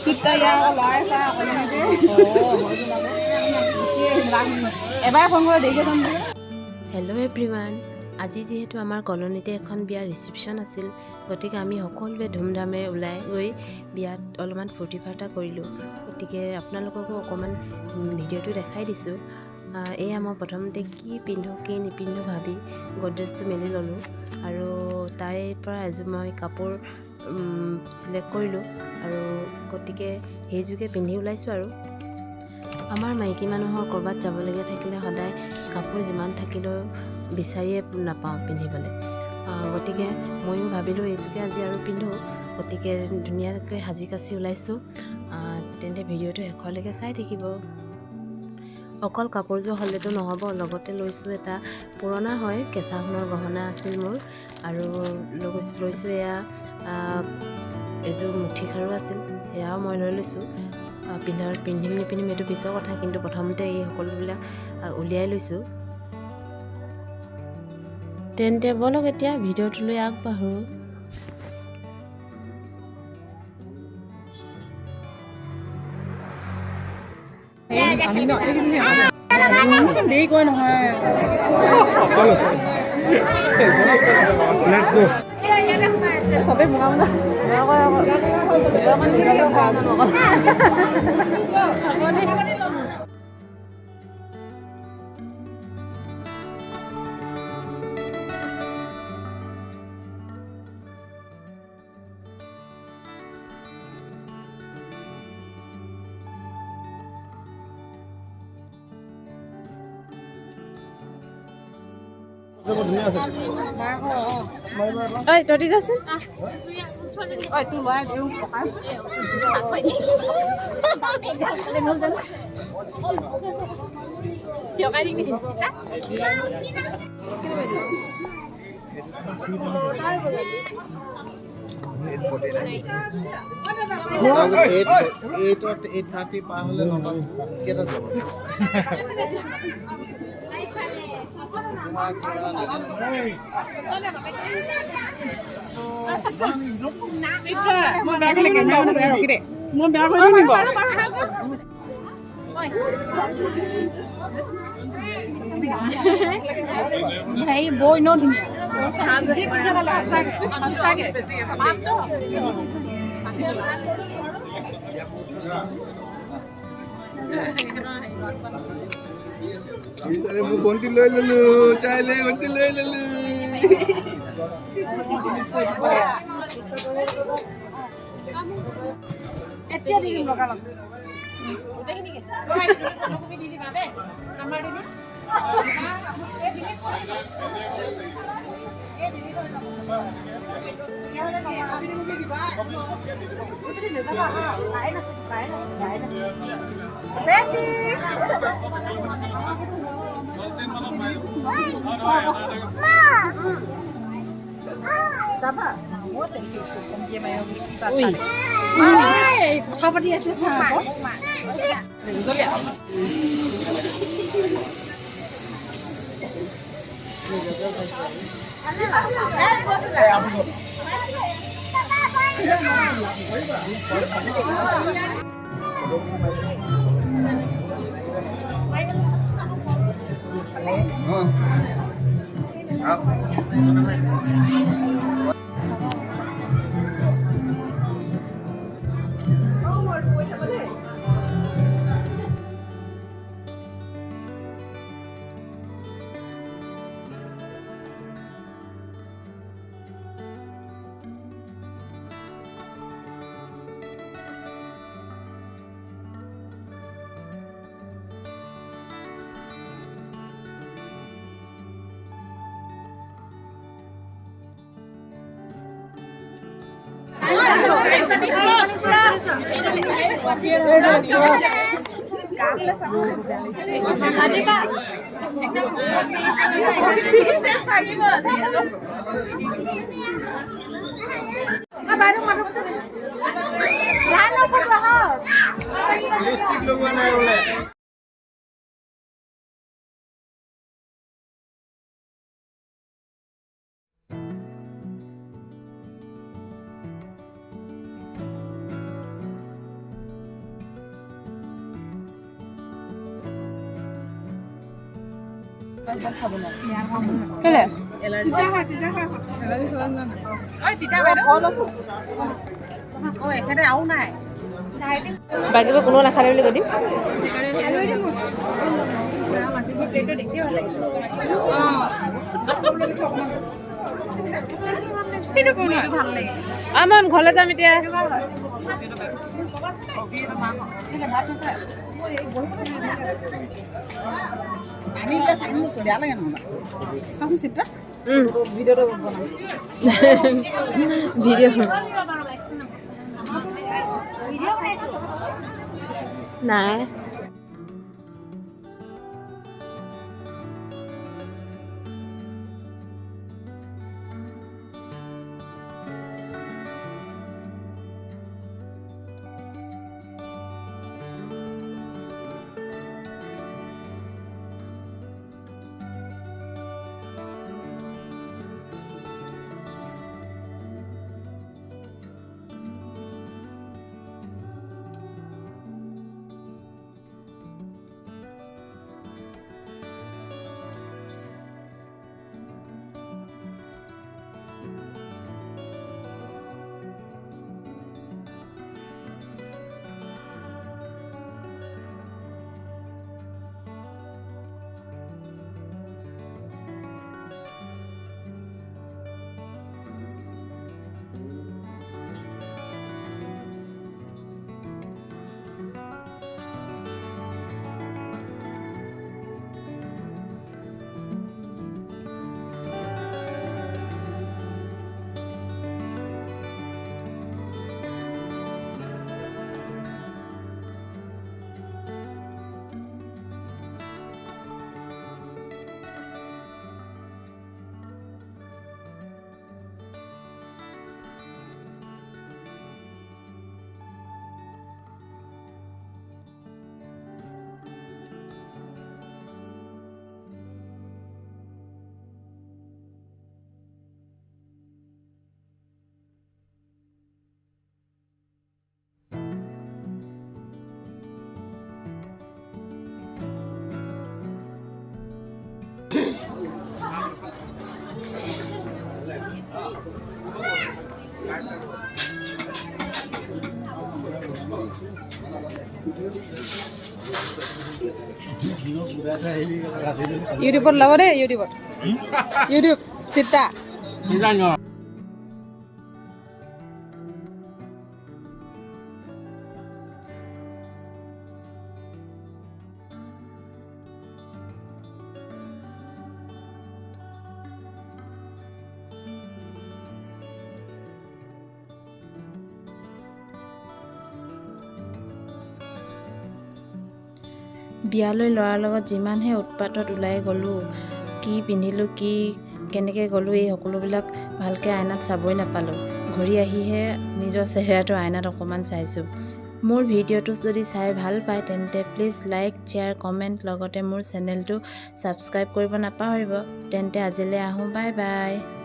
Kita yang oleh saya apa yang itu? এবাৰ phone কৰি দেখি যাম। হেল্ল' এভৰিৱান, আজি যিহেতু আমাৰ কলনীতে এখন বিয়াৰ ৰিচিপশ্যন আছিল, গতিকে আমি সকলোৱে ধুমধামে ওলাই গৈ বিয়াত অলপমান ফূৰ্তি ফাৰ্তা কৰিলোঁ। গতিকে আপোনালোককো অকণমান ভিডিঅ'টো দেখাই দিছোঁ। এয়া মই প্ৰথমতে কি পিন্ধোঁ কি নিপিন্ধোঁ ভাবি গড্ৰেজটো মেলি ল'লোঁ, আৰু তাৰে পৰা এযোৰ মই কাপোৰ চিলেক্ট কৰিলোঁ, আৰু গতিকে সেইযোৰকে পিন্ধি ওলাইছোঁ। আৰু আমাৰ মাইকী মানুহৰ ক'ৰবাত যাবলগীয়া থাকিলে সদায় কাপোৰ যিমান থাকিলেও বিচাৰিয়ে নাপাওঁ পিন্ধিবলৈ, গতিকে ময়ো ভাবিলোঁ এইযোৰকে আজি আৰু পিন্ধোঁ। গতিকে ধুনীয়াকৈ সাজি কাচি ওলাইছোঁ। তেন্তে ভিডিঅ'টো শেষলৈকে চাই থাকিব। অকল কাপোৰযোৰ হ'লেতো নহ'ব, লগতে লৈছোঁ এটা পুৰণা হয় কেঁচা সোণৰ গহনা আছিল মোৰ, আৰু লৈছোঁ এয়া এযোৰ মুঠি খাৰু আছিল, সেয়াও মই লৈ লৈছোঁ। পিন্ধিম নিপিন্ধিম এইটো পিছৰ কথা, কিন্তু প্ৰথমতে এই সকলোবিলাক উলিয়াই লৈছোঁ। তেন্তে ব'লক এতিয়া ভিডিঅ'টোলৈ আগবাঢ়োঁ। দেৰি কৈ নহয় সবে বনাম না ঐ তহঁতি যাচোন। তোৰ ল'ৰাই দিওঁ মই বেয়া কৰিলে কেমেৰা ৰখি দে, মই বেয়া কৰি নিব হেৰি বৈ ন ধুনীয়া মোক ভণ্টি লৈ ললো, চাইলে ভণ্টি লৈ ললো। এতিয়া দিম লগালগ কথা পাতি আছে लिपस्टिक लगवा नहीं बोले কেলে তিতা বাইদেউ এখেতে আৰু নাই বাকী কোনো নাখালে বুলি কৈ দিম আমাৰ ঘৰলৈ যাম এতিয়া ভিডিঅ' নাই ইউটিউবত ল'ব দেই ইউটিউবত ইউটিউব চিতা বিয়ালৈ ল'ৰাৰ লগত যিমানহে উৎপাতত ওলাই গ'লোঁ কি পিন্ধিলোঁ কি কেনেকৈ গ'লোঁ এই সকলোবিলাক ভালকৈ আইনাত চাবই নাপালোঁ ঘূৰি আহিহে নিজৰ চেহেৰাটো আইনাত অকণমান চাইছোঁ মোৰ ভিডিঅ'টো যদি চাই ভাল পায় তেন্তে প্লিজ লাইক শ্বেয়াৰ কমেণ্ট লগতে মোৰ চেনেলটো ছাবস্ক্ৰাইব কৰিব নাপাহৰিব তেন্তে আজিলৈ আহোঁ বাই বাই